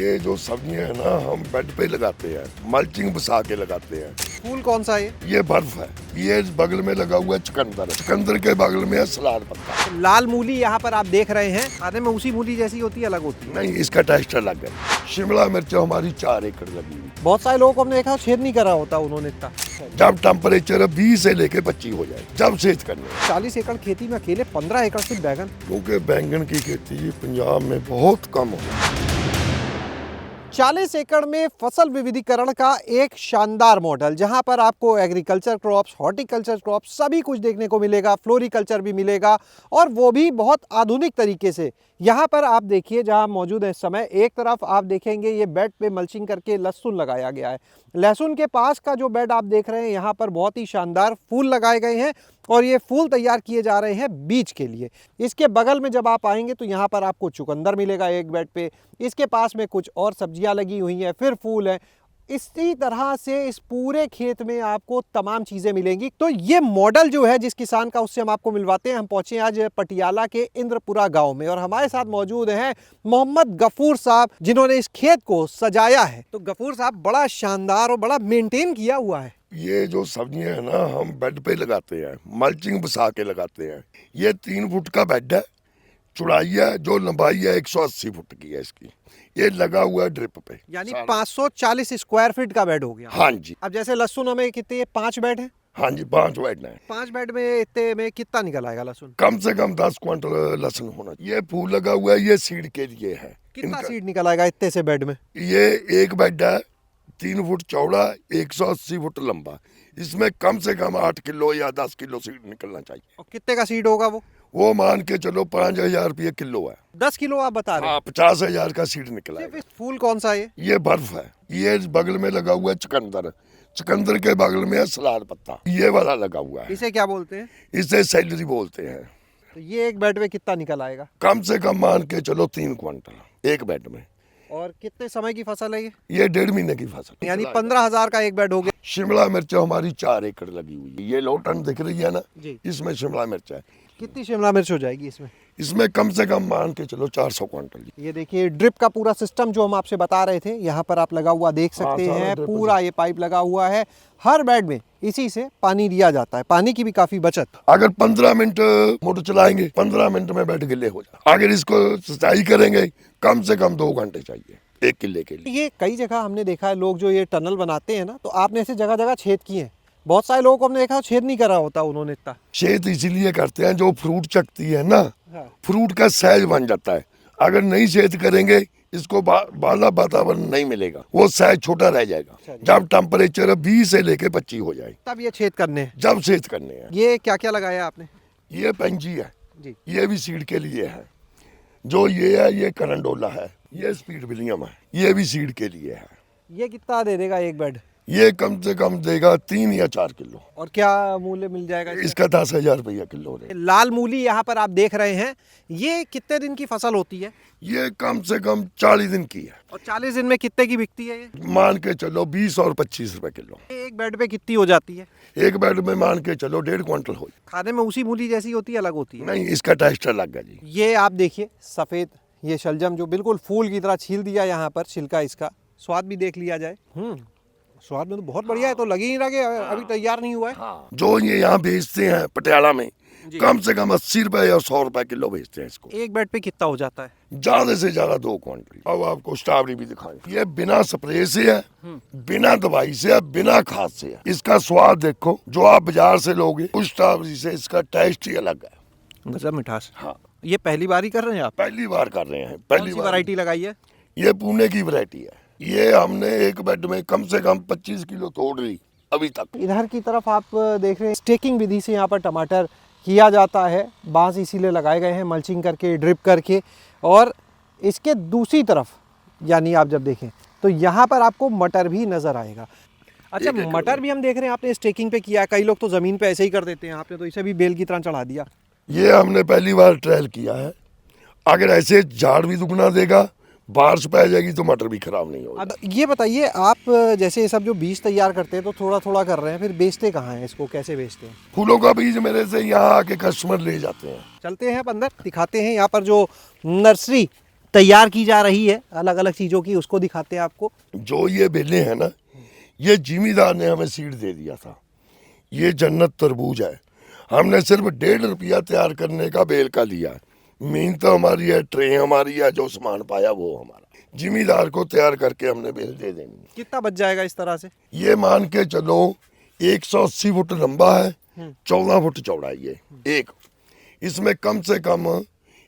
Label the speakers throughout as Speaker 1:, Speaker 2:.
Speaker 1: ये जो सब्जियां है ना हम बेड पे लगाते हैं, मल्चिंग बसा के लगाते हैं।
Speaker 2: फूल कौन सा है
Speaker 1: ये बर्फ है, ये बगल में लगा हुआ है चुकंदर, चुकंदर के बगल में है सलाद पत्ता।
Speaker 2: ये? लाल मूली यहाँ पर आप देख रहे हैं, खाने में उसी मूली जैसी होती है, अलग होती है?
Speaker 1: नहीं, इसका टेस्ट अलग है। शिमला मिर्च हमारी 4 एकड़ लगी हुई।
Speaker 2: बहुत सारे लोगों को हमने देखा छेद नहीं करा होता उन्होंने इतना।
Speaker 1: जब टेम्परेचर 20 से लेके 25 हो जाए जब सेच करनी है।
Speaker 2: 40 एकड़ खेती में अकेले 15 एकड़ सिर्फ बैगन।
Speaker 1: क्योंकि बैंगन की खेती पंजाब में बहुत कम हो।
Speaker 2: 40 एकड़ में फसल विविधीकरण का एक शानदार मॉडल, जहां पर आपको एग्रीकल्चर क्रॉप्स, हॉर्टिकल्चर क्रॉप्स सभी कुछ देखने को मिलेगा, फ्लोरिकल्चर भी मिलेगा, और वो भी बहुत आधुनिक तरीके से। यहाँ पर आप देखिए जहाँ मौजूद है इस समय, एक तरफ आप देखेंगे ये बेड पे मल्चिंग करके लहसुन लगाया गया है। लहसुन के पास का जो बेड आप देख रहे हैं, यहाँ पर बहुत ही शानदार फूल लगाए गए हैं और ये फूल तैयार किए जा रहे हैं बीज के लिए। इसके बगल में जब आप आएंगे तो यहाँ पर आपको चुकंदर मिलेगा एक बेड पे, इसके पास में कुछ और सब्जियां लगी हुई हैं, फिर फूल है। इसी तरह से इस पूरे खेत में आपको तमाम चीज़ें मिलेंगी। तो ये मॉडल जो है जिस किसान का, उससे हम आपको मिलवाते हैं। हम पहुंचे आज पटियाला के इंद्रपुरा गांव में और हमारे साथ मौजूद हैं मोहम्मद गफूर साहब, जिन्होंने इस खेत को सजाया है। तो गफूर साहब, बड़ा शानदार और बड़ा मेंटेन किया हुआ है।
Speaker 1: ये जो सब्जियां है ना हम बेड पे लगाते हैं, मल्चिंग बसा के लगाते हैं। ये 3 फुट का बेड है, चौड़ाई है, जो लंबाई है 180 फुट की है इसकी। ये लगा हुआ है ड्रिप पे,
Speaker 2: यानी 540 स्क्वायर फीट का बेड हो गया।
Speaker 1: हाँ जी।
Speaker 2: अब जैसे लहसुन हमें कितने, 5 बेड है?
Speaker 1: हाँ जी, 5 बेड है।
Speaker 2: 5 बेड में इतने में कितना निकल आएगा लहसुन?
Speaker 1: कम से कम 10 क्विंटल लहसुन होना। ये फूल लगा हुआ है, ये सीड के लिए है।
Speaker 2: कितना सीड निकल आएगा इतने से बेड में?
Speaker 1: ये एक बेड है 3 फुट चौड़ा, 180 फुट लंबा। इसमें कम से कम 8 किलो या 10 किलो सीड निकलना चाहिए।
Speaker 2: और कितने का सीड होगा
Speaker 1: वो मान के चलो 5,000 रुपये किलो है।
Speaker 2: 10 किलो आप बता रहे हैं?
Speaker 1: हाँ, 50,000 का सीड निकला है।
Speaker 2: फूल कौन सा है?
Speaker 1: ये बर्फ है, ये बगल में लगा हुआ है चुकंदर, चुकंदर के बगल में है सलाद पत्ता। ये वाला लगा हुआ है।
Speaker 2: इसे क्या बोलते हैं?
Speaker 1: इसे सैलरी बोलते हैं।
Speaker 2: तो ये एक बेड में कितना निकल आएगा?
Speaker 1: कम से कम मान के चलो 3 क्विंटल एक बेड में।
Speaker 2: और कितने समय की फसल है ये?
Speaker 1: ये 1.5 महीने की फसल,
Speaker 2: यानी 15,000 का एक बेड हो गया।
Speaker 1: शिमला मिर्च हमारी 4 एकड़ लगी हुई है। ये लोटन दिख रही है ना
Speaker 2: जी।
Speaker 1: इसमें शिमला मिर्च है।
Speaker 2: कितनी शिमला मिर्च हो जाएगी इसमें?
Speaker 1: इसमें कम से कम मान के चलो 400 क्विंटल।
Speaker 2: ये देखिए ड्रिप का पूरा सिस्टम जो हम आपसे बता रहे थे, यहाँ पर आप लगा हुआ देख सकते हैं। पूरा ये पाइप लगा हुआ है, हर बेड में इसी से पानी दिया जाता है। पानी की भी काफी बचत।
Speaker 1: अगर 15 मिनट मोटर चलाएंगे, 15 मिनट में बेड गिले हो जाए। अगर इसको सिंचाई करेंगे कम से कम 2 घंटे चाहिए 1 किले के लिए।
Speaker 2: ये कई जगह हमने देखा है, लोग जो ये टनल बनाते हैं ना, तो आपने ऐसे जगह जगह छेद किए हैं। बहुत सारे लोगों को हमने देखा छेद नहीं करा होता उन्होंने इतना।
Speaker 1: छेद इसीलिए करते हैं, जो फ्रूट चकती है ना,
Speaker 2: हाँ।
Speaker 1: फ्रूट का साइज बन जाता है। अगर नहीं छेद करेंगे इसको बाला वातावरण नहीं मिलेगा, वो साइज छोटा रह जाएगा। जब टेम्परेचर 20 से लेके 25 हो जाए
Speaker 2: तब ये छेद करने हैं।
Speaker 1: जब छेद करने हैं।
Speaker 2: ये क्या क्या लगाया आपने?
Speaker 1: ये पेंजी है
Speaker 2: जी।
Speaker 1: ये भी सीड के लिए है। जो ये है ये करंडोला है, ये स्पीड विलियम है, ये भी सीड के लिए है।
Speaker 2: ये कितना दे देगा एक बेड?
Speaker 1: ये कम से कम देगा 3 या 4 किलो।
Speaker 2: और क्या मूल्य मिल जाएगा
Speaker 1: इसका 10,000 रुपया किलो है।
Speaker 2: लाल मूली यहाँ पर आप देख रहे हैं, ये कितने दिन की फसल होती है?
Speaker 1: ये कम से कम 40 दिन की है।
Speaker 2: और 40 दिन में कितने की बिकती है ये?
Speaker 1: मान के चलो 20 और 25 रुपए किलो।
Speaker 2: एक बेड पे कितनी हो जाती है?
Speaker 1: एक बेड में मान के चलो 1.5 क्विंटल हो।
Speaker 2: खाने में उसी मूली जैसी होती है, अलग होती है?
Speaker 1: नहीं, इसका टेस्ट अलग है जी।
Speaker 2: ये आप देखिए सफेद ये शलजम जो बिल्कुल फूल की तरह छील दिया यहाँ पर, छिलका इसका। स्वाद भी देख लिया जाए। स्वाद में तो बहुत बढ़िया है। तो लगी नहीं रहा कि अभी तैयार नहीं हुआ है।
Speaker 1: जो ये यहाँ बेचते हैं पटियाला में, कम से कम 80 रुपए या 100 रुपए किलो बेचते हैं इसको।
Speaker 2: एक बेड पे कितना हो जाता है?
Speaker 1: ज्यादा से ज्यादा 2 क्विंटल। अब आपको स्ट्रॉबेरी भी दिखाएं। ये बिना स्प्रे से है, बिना दवाई से है, बिना खाद से है। इसका स्वाद देखो, जो आप बाजार से लोगे उस स्ट्रॉबेरी से इसका टेस्ट ही अलग है।
Speaker 2: गजब मिठास।
Speaker 1: हाँ,
Speaker 2: ये पहली बार ही कर रहे हैं आप?
Speaker 1: पहली बार कर रहे हैं।
Speaker 2: पहली वैरायटी लगाई है?
Speaker 1: ये पुणे की वैरायटी है। ये हमने एक बेड में कम से कम 25 किलो तोड़ ली अभी तक।
Speaker 2: इधर की तरफ आप देख रहे हैं, स्टेकिंग विधि से यहाँ पर टमाटर किया जाता है। बांस इसीलिए लगाए गए हैं, मल्चिंग करके, ड्रिप करके। और इसके दूसरी तरफ यानी आप जब देखें तो यहाँ पर आपको मटर भी नज़र आएगा। अच्छा, मटर भी हम देख रहे हैं आपने स्टेकिंग पे किया। कई लोग तो ज़मीन पे ऐसे ही कर देते हैं, आपने तो इसे भी बेल की तरह चढ़ा दिया।
Speaker 1: ये हमने पहली बार ट्रायल किया है। अगर ऐसे झाड़ भी दुगना देगा, बारिश पै जाएगी तो मटर भी खराब नहीं होगा।
Speaker 2: अब ये बताइए, आप जैसे ये सब जो बीज तैयार करते हैं तो थोड़ा थोड़ा कर रहे हैं, फिर बेचते कहाँ हैं इसको, कैसे बेचते हैं?
Speaker 1: फूलों का बीज मेरे से यहाँ आके कस्टमर ले जाते हैं।
Speaker 2: चलते हैं अब अंदर, दिखाते हैं यहाँ पर जो नर्सरी तैयार की जा रही है अलग अलग चीज़ों की, उसको दिखाते हैं आपको।
Speaker 1: जो ये बेलें हैं ना, ये जिमीदार ने हमें सीड दे दिया था। ये जन्नत तरबूज है, हमने सिर्फ 1.5 रुपया तैयार करने का बेल का लिया है। मेहनत तो हमारी है, ट्रे हमारी है, जो सामान पाया वो हमारा। जिमीदार को तैयार करके हमने बेल दे देनी।
Speaker 2: कितना बच जाएगा इस तरह से?
Speaker 1: ये मान के चलो 180 फुट लंबा है, 14 फुट चौड़ाई है एक। इसमें कम से कम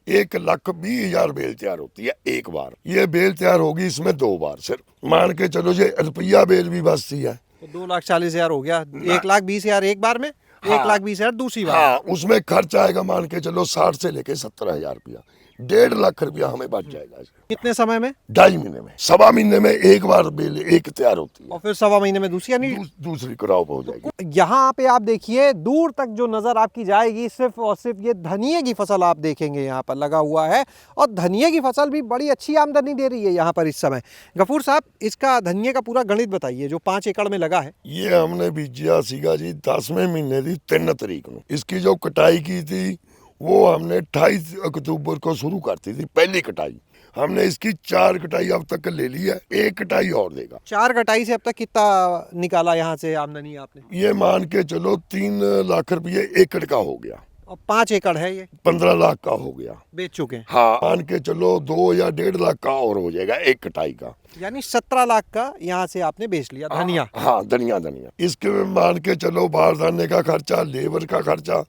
Speaker 1: 1,20,000 बेल तैयार होती है एक बार। ये बेल तैयार होगी इसमें 2 बार सिर्फ। मान के चलो ये रुपया बेल भी बचती है।
Speaker 2: तो 2,40,000 हो गया, 1,20,000 एक बार में, 1,20,000 दूसरी बार।
Speaker 1: हाँ, उसमें खर्च आएगा मान के चलो 60 से लेके 70,000 रुपया। 1.5 लाख रुपया हमें बच जाएगा।
Speaker 2: कितने समय में?
Speaker 1: 2.5 महीने में, 1.25 महीने में एक बार बेल एक तैयार होती है
Speaker 2: और फिर 1.25 महीने में दूसरी, यानी
Speaker 1: दूसरी क्रॉप हो जाएगी।
Speaker 2: यहाँ पे आप देखिए दूर तक जो नजर आपकी जाएगी सिर्फ और सिर्फ ये धनिये की फसल आप देखेंगे यहाँ पर लगा हुआ है। और धनिये की फसल भी बड़ी अच्छी आमदनी दे रही है यहाँ पर इस समय। गफूर साहब, इसका धनिये का पूरा गणित बताइए जो 5 एकड़ में लगा है।
Speaker 1: ये हमने बीजा सीगा जी 10वें महीने की 3 तारीख को। इसकी जो कटाई की थी वो हमने 28 अक्टूबर को शुरू करती थी पहली कटाई। हमने इसकी 4 कटाई अब तक ले ली है, 1 कटाई और देगा।
Speaker 2: 4 कटाई से अब तक कितना निकाला यहाँ से आमदनी आपने?
Speaker 1: ये मान के चलो 3 लाख रुपये एकड़ का हो गया।
Speaker 2: और 5 एकड़ है ये
Speaker 1: 15 लाख का हो गया,
Speaker 2: बेच चुके हैं।
Speaker 1: हाँ, मान के चलो 2 या 1.5 लाख का और हो जाएगा एक कटाई का।
Speaker 2: यानी 17 लाख का यहाँ से आपने बेच लिया धनिया।
Speaker 1: हाँ, धनिया। इसके में मान के चलो बारदाने का खर्चा, लेबर का खर्चा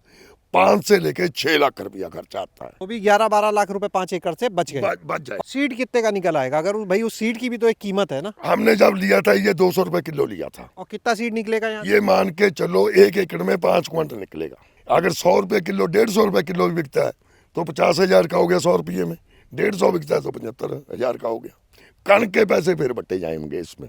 Speaker 1: 5 से लेके 6 लाख रुपया खर्चा आता है।
Speaker 2: तो भी 11-12 लाख रुपए 5 एकड़ से बच गए।
Speaker 1: बच जाए।
Speaker 2: सीड कितने का निकल आएगा? अगर भाई उस सीड की भी तो एक कीमत है ना।
Speaker 1: हमने जब लिया था ये 200 रुपए किलो लिया था।
Speaker 2: और कितना सीड निकलेगा यहाँ?
Speaker 1: ये मान के चलो 1 एकड़ में 5 क्विंटल निकलेगा। अगर 100 रुपए किलो, 150 रुपए किलो बिकता है तो 50,000 का हो गया 100 रुपये में। 150 बिकता है तो 75,000 का हो गया। कणक के पैसे फिर बट्टे जाएंगे इसमें।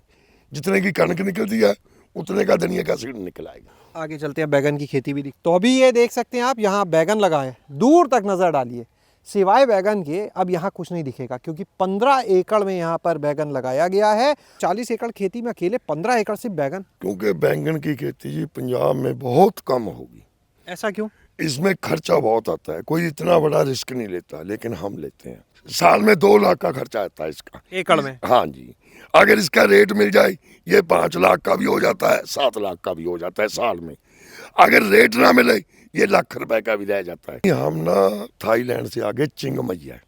Speaker 1: जितने की कणक निकलती है उतने का धनिया का सीड निकल आएगा।
Speaker 2: आगे चलते हैं, बैगन की खेती भी तो अभी ये देख सकते हैं आप, यहाँ बैगन लगा है। दूर तक नजर डालिए, सिवाय बैगन के अब यहाँ कुछ नहीं दिखेगा क्योंकि 15 एकड़ में यहाँ पर बैगन लगाया गया है। 40 एकड़ खेती में अकेले 15 एकड़ सिर्फ बैगन।
Speaker 1: क्योंकि बैंगन की खेती जी पंजाब में बहुत कम होगी।
Speaker 2: ऐसा क्यों?
Speaker 1: इसमें खर्चा बहुत आता है, कोई इतना बड़ा रिस्क नहीं लेता, लेकिन हम लेते हैं। साल में 2 लाख का खर्चा आता है इसका
Speaker 2: एकड़ में।
Speaker 1: हाँ जी, अगर इसका रेट मिल जाए ये 5 लाख का भी हो जाता है, 7 लाख का भी हो जाता है साल में। अगर रेट ना मिले ये लाख रुपए का भी रह जाता है। हम ना थाईलैंड से आगे चिंगमई है,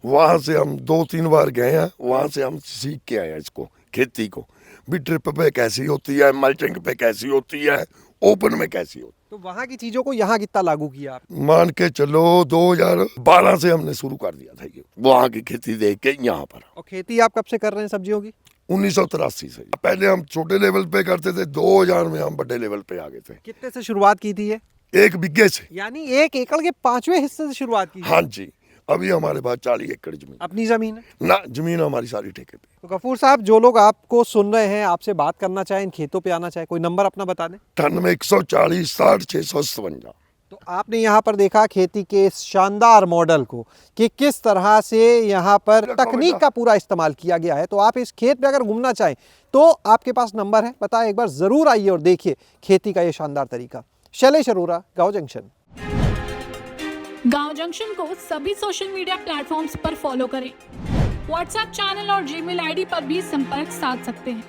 Speaker 1: वहाँ से हम 2-3 बार गए हैं। वहाँ से हम सीख के आए हैं इसको, खेती को भी। ड्रिप पे कैसी होती है, मल्चिंग पे कैसी होती है, ओपन में कैसी होती है।
Speaker 2: तो वहाँ की चीजों को यहाँ कितना लागू किया आप?
Speaker 1: मान के चलो 2012 से हमने शुरू कर दिया था ये, वहाँ की खेती देख के यहाँ पर।
Speaker 2: और खेती आप कब से कर रहे हैं सब्जियों की?
Speaker 1: 1983 से। पहले हम छोटे लेवल पे करते थे, 2000 में हम बड़े लेवल पे आ गए थे।
Speaker 2: कितने से शुरुआत की थी ये?
Speaker 1: 1 बिघे से,
Speaker 2: यानी 1 एकड़ के 5वें हिस्से से शुरुआत की?
Speaker 1: हाँ जी। अभी हमारे पास 40 एकड़ जमीन।
Speaker 2: अपनी जमीन है
Speaker 1: ना, जमीन हमारी सारी ठेके पे।
Speaker 2: तो गफूर साहब, जो लोग आपको सुन रहे हैं, आपसे बात करना चाहें, इन खेतों पे आना चाहे, कोई नंबर अपना बता दें।
Speaker 1: 98 140 60 657।
Speaker 2: तो आपने यहाँ पर देखा खेती के इस शानदार मॉडल को कि किस तरह से यहाँ पर तकनीक का पूरा इस्तेमाल किया गया है। तो आप इस खेत में अगर घूमना चाहें तो आपके पास नंबर है, बताएं, एक बार जरूर आइए और देखिए खेती का ये शानदार तरीका। शैलेश अरोरा, गांव जंक्शन।
Speaker 3: गांव जंक्शन को सभी सोशल मीडिया प्लेटफॉर्म्स पर फॉलो करें। व्हाट्सएप चैनल और जीमेल आईडी पर भी संपर्क साध सकते हैं।